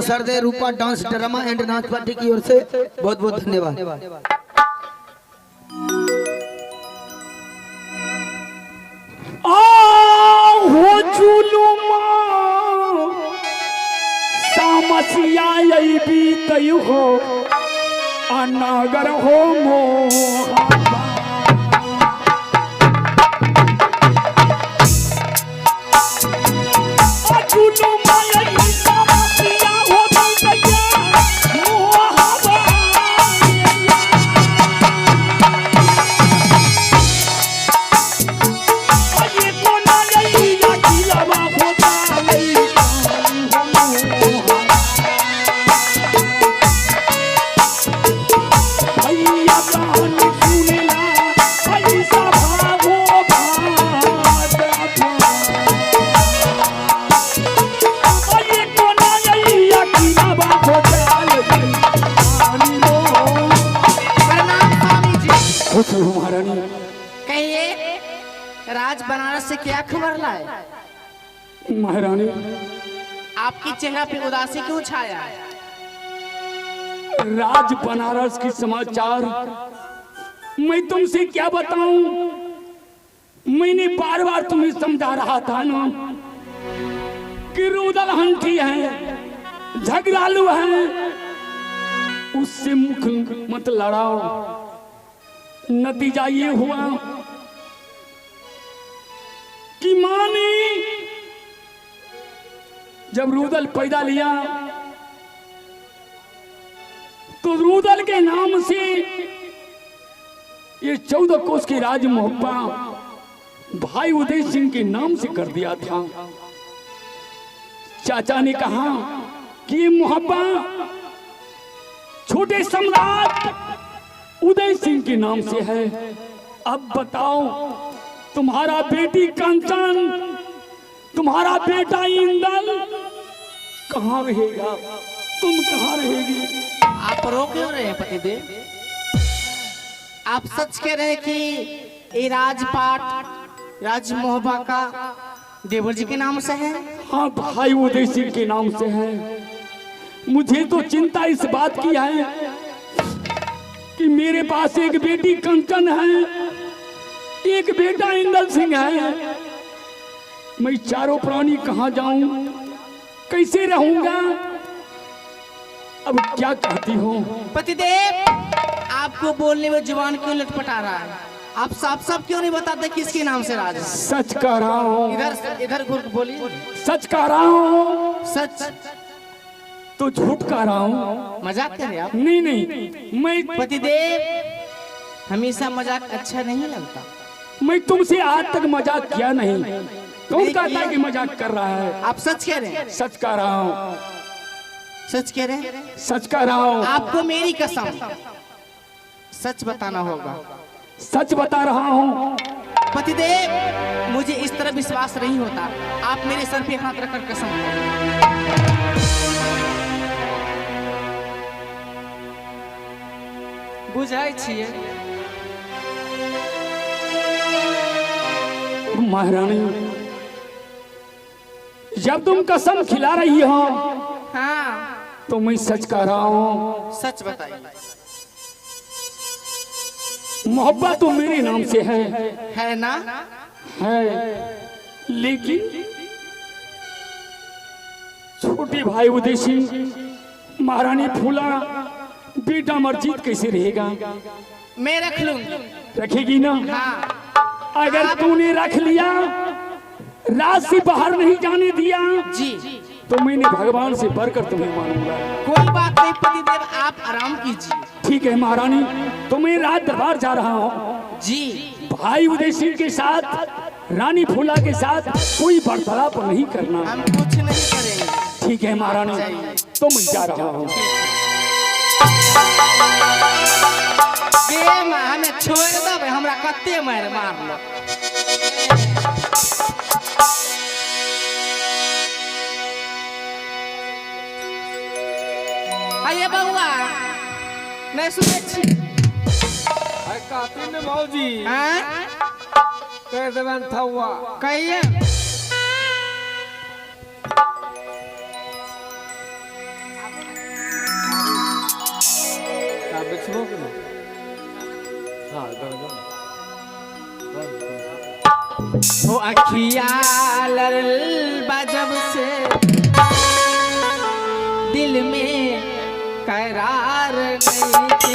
Sarde Rupa Dance Drama and नाच party की ओर से बहुत बहुत धन्यवाद। हो जुलुमा सामसिया बीत हो अनागर हो मोहा कहिए राज बनारस से क्या खबर लाए? महारानी आपकी चेहरा पे उदासी क्यों छाया? राज बनारस की समाचार मैं तुमसे क्या बताऊं? मैंने बार बार तुम्हें समझा रहा था ना कि रुदल हंठी है, झगड़ालू है, उससे मुख मत लड़ाओ। नतीजा ये हुआ कि मां ने जब रुदल पैदा लिया तो रुदल के नाम से ये 14 कोस के राज मोहब्बा भाई उदय सिंह के नाम से कर दिया था। चाचा ने कहा कि ये मोहब्बा छोटे सम्राट उदय सिंह के नाम से है। अब बताओ तुम्हारा बेटी कंचन, तुम्हारा बेटा इंदल कहाँ रहेगा? तुम कहाँ रहेगी? आप रो क्यों रहे हैं पतिदेव? आप सच कह रहे हैं कि ये राजपाट राज मोहब्बा का देवर जी के नाम से है? हाँ भाई उदय सिंह के नाम से है। मुझे तो चिंता इस बात की है कि मेरे पास एक बेटी कंचन है, एक बेटा इंदल सिंह है। मैं चारों प्राणी कहाँ जाऊं, कैसे रहूंगा? अब क्या कहती हो? पतिदेव आपको बोलने में जुबान क्यों लटपटा रहा है? आप साफ साफ क्यों नहीं बताते किसके नाम से राज है? सच कह रहा हूँ। इधर घुर के बोलिए। सच कह रहा हूँ। सच तो झूठ कह रहा हूँ। मजाक कर रहे आप? नहीं नहीं, मैं पतिदेव हमेशा मजाक अच्छा नहीं लगता। मैं तुमसे आज तक मजाक किया नहीं। कौन कहता है कि मजाक कर रहा है? आप सच कह रहे हैं? सच कह रहा हूँ। सच कह रहे हैं? सच कह रहा हूँ। आपको मेरी कसम सच बताना होगा। सच बता रहा हूँ। पतिदेव मुझे इस तरह विश्वास नहीं होता। आप मेरे सर पे हाथ रखकर कसम खाइए। बुझाई छिए महारानी, जब तुम कसम खिला रही हो हाँ तो मैं सच कह रहा हूँ। सच बताइए। मोहब्बत तो मेरे नाम से है ना? है, लेकिन छोटे भाई उदय सिंह, महारानी फूला, बेटा अमरजीत कैसे रहेगा? मैं रख लूंगी। रखेगी ना? हाँ। अगर तूने रख लिया, रात से बाहर नहीं जाने दिया जी, तो मैंने भगवान से बढ़कर तुम्हें मानूंगा। कोई बात नहीं पतिदेव, आप आराम कीजिए। ठीक है महारानी, तो मैं रात दरबार जा रहा हूँ जी। भाई उदय सिंह के साथ, रानी फूला के साथ कोई वार्तालाप नहीं करना। हम कुछ नहीं करेंगे। ठीक है महारानी, तो मैं जा रहा हूँ। हमें छोड़ दो, हमरा कत्ते मार लो। आइए बउआ, मैं सुने छी कहती न भौजी कह देवन था हुआ। कहिए बिछड़ो कि नहीं? हाँ हो अखिया लरल बजब से दिल में करार नहीं थे।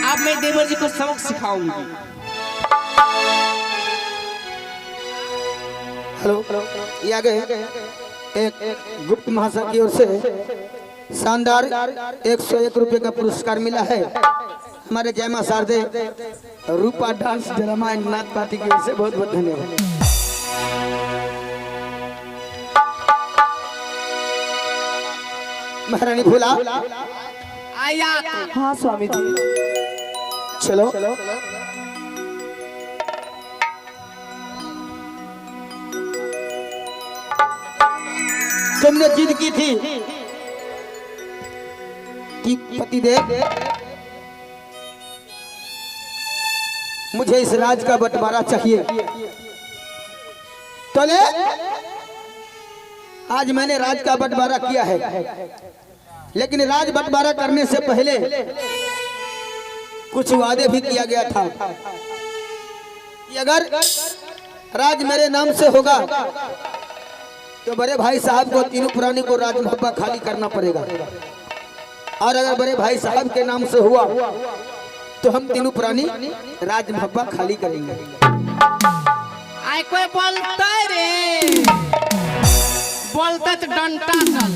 अब मैं देवर जी को सबक सिखाऊंगी। हेलो ये आगे एक गुप्त महाशय की ओर से शानदार 101 रुपए का पुरस्कार मिला है। हमारे Jai Maa Sharde Rupa Dance Drama and Nath Party की ओर से बहुत बहुत धन्यवाद। महारानी फूला आया हाँ स्वामी जी। चलो तुमने जिद की थी कि पतिदेव मुझे इस राज का बंटवारा चाहिए, तो ले आज मैंने राज का बंटवारा किया है। लेकिन राज बंटवारा करने से पहले कुछ वादे भी किया गया था कि अगर राज मेरे नाम से होगा तो बड़े भाई साहब को तीनों पुरानी को राजमहब्बा खाली करना पड़ेगा। और अगर बड़े भाई साहब के नाम से हुआ तो हम तीनों पुरानी राजमहब्बा खाली करेंगे। आय कोई बोलता रे, बोलता तो डंटा चल।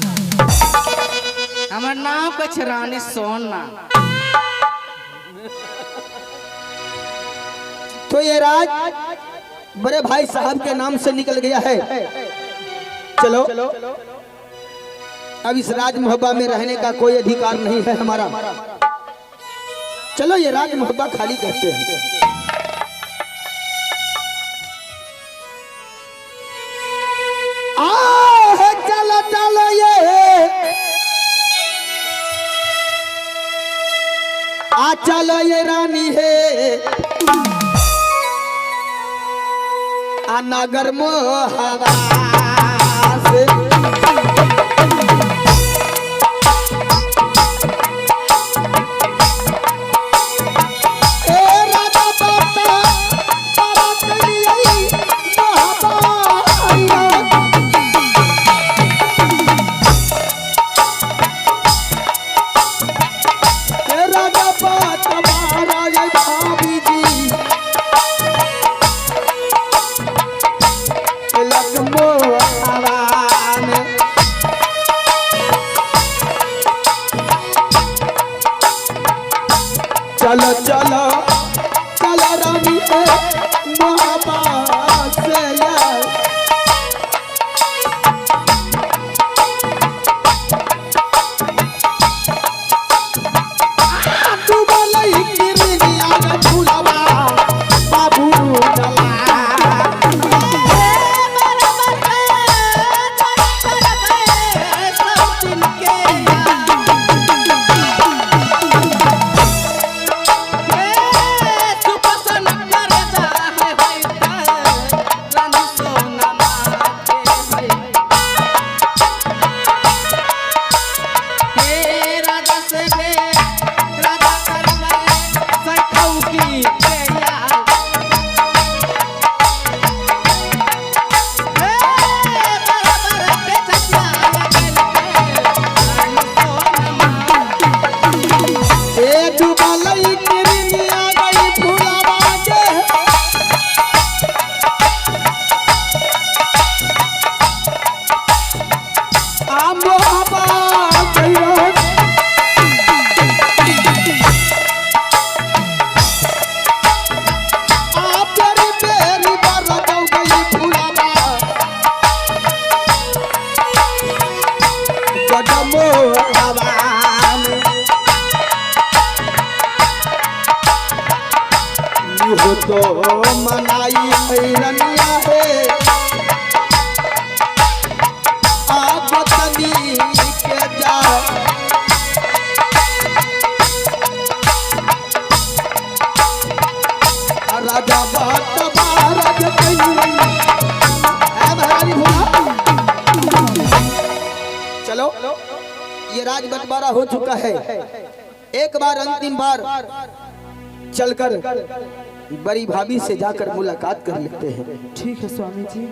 हमार नाम कुछ रानी सोना। तो ये राज बड़े भाई साहब के नाम से निकल गया है। चलो अब इस राज मोहब्बा में रहने का कोई अधिकार नहीं है हमारा। चलो ये राज मोहब्बा खाली करते हैं। चलो चलो चलो ये रानी है नगर मोहब्बा से। चलो चलो चलो रानी मोहब्बा से तो मनाई रनिया है आप तनी के जा राजा बात बारज चलो ये राज बंटवारा हो चुका है। एक बार अंतिम बार चलकर बड़ी भाभी से जाकर मुलाकात कर लेते हैं। ठीक है स्वामी जी।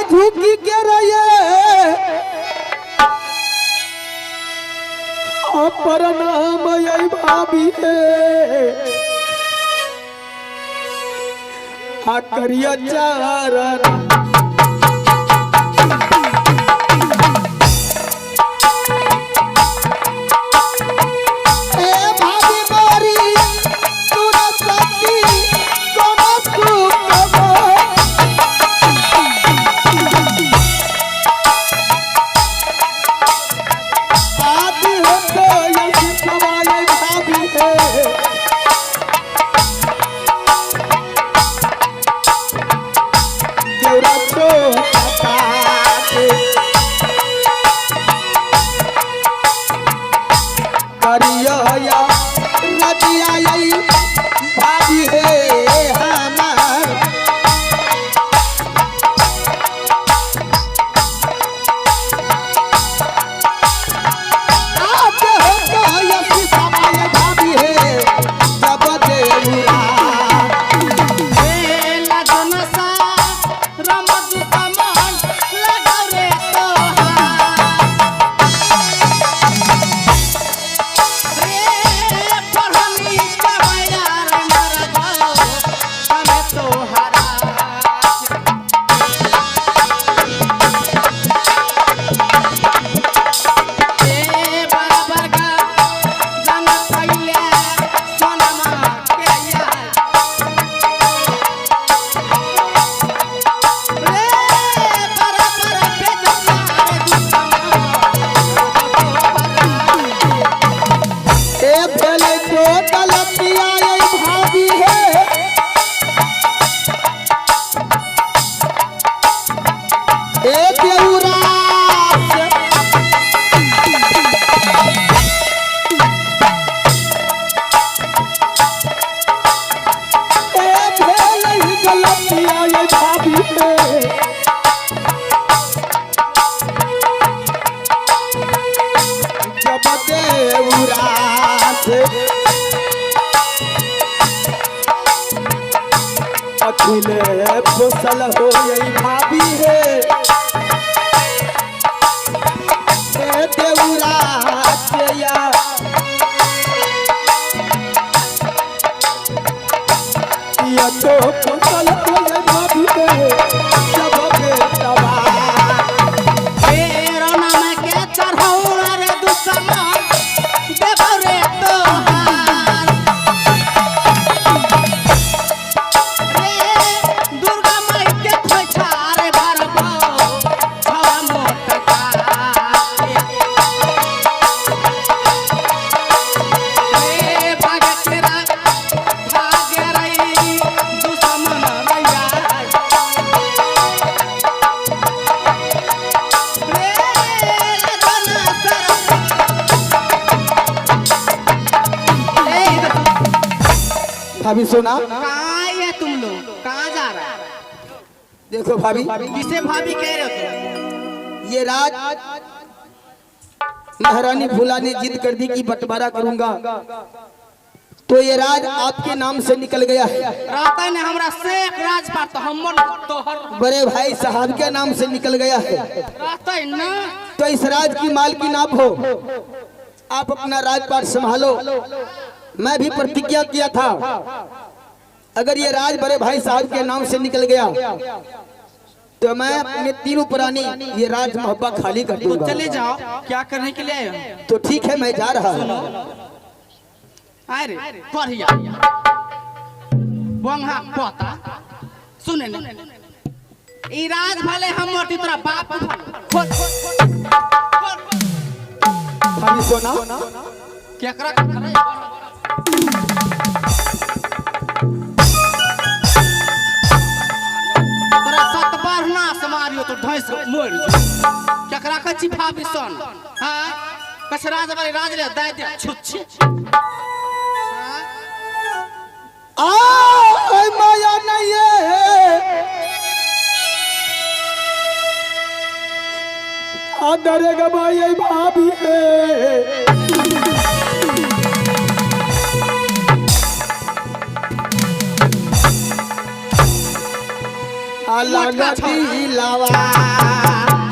झुकी के रहिए अपर नाम यही भाभी है करिया चारण फसल हो यही भाभी है देवरा या तो फसल हो यही भाभी है सब बेटवा रोना में के चढ़ौला रे दुश्मन देबो रे तोहार रे दुर्गा माई के खोइछा रे भरबो छवा मोटका रे भागे तेरा भागे रही दुश्मन रैया भाभी सुना कहाँ है तुम लोग कहाँ जा रहा है देखो भाभी किसे भाभी कह रहे हो तुम ये राज महारानी फूला ने जिद कर दी कि बंटवारा करूंगा तो ये राज आपके नाम से निकल गया है रहता ने हमरा शेख राजपाट तो हमर तोहर बड़े भाई साहब के नाम से निकल गया है रहता है ना तो इस राज की मालकिन आप हो आप अपना राजपाट संभालो मैं भी प्रतिज्ञा किया था अगर ये राज बड़े भाई साहब के नाम से निकल गया तो मैं अपने तीनों प्राणी ये राज मोहब्बा खाली कर तो दूंगा चले जाओ क्या करने के लिए आए हो तो ठीक है मैं जा रहा हूँ अरे पढ़िया बंगा पोता सुने न ई राज भले हमर तोरा बाप खोल भाभी सोना केकरा तोरा सत बार ना समारियो तो ढैस मोर केकरा कछि भाभी सन हां कछ राज वाले राज ले दाय दे छुच्छे माया नहीं है आदर गवाई भाभी है अलग लावा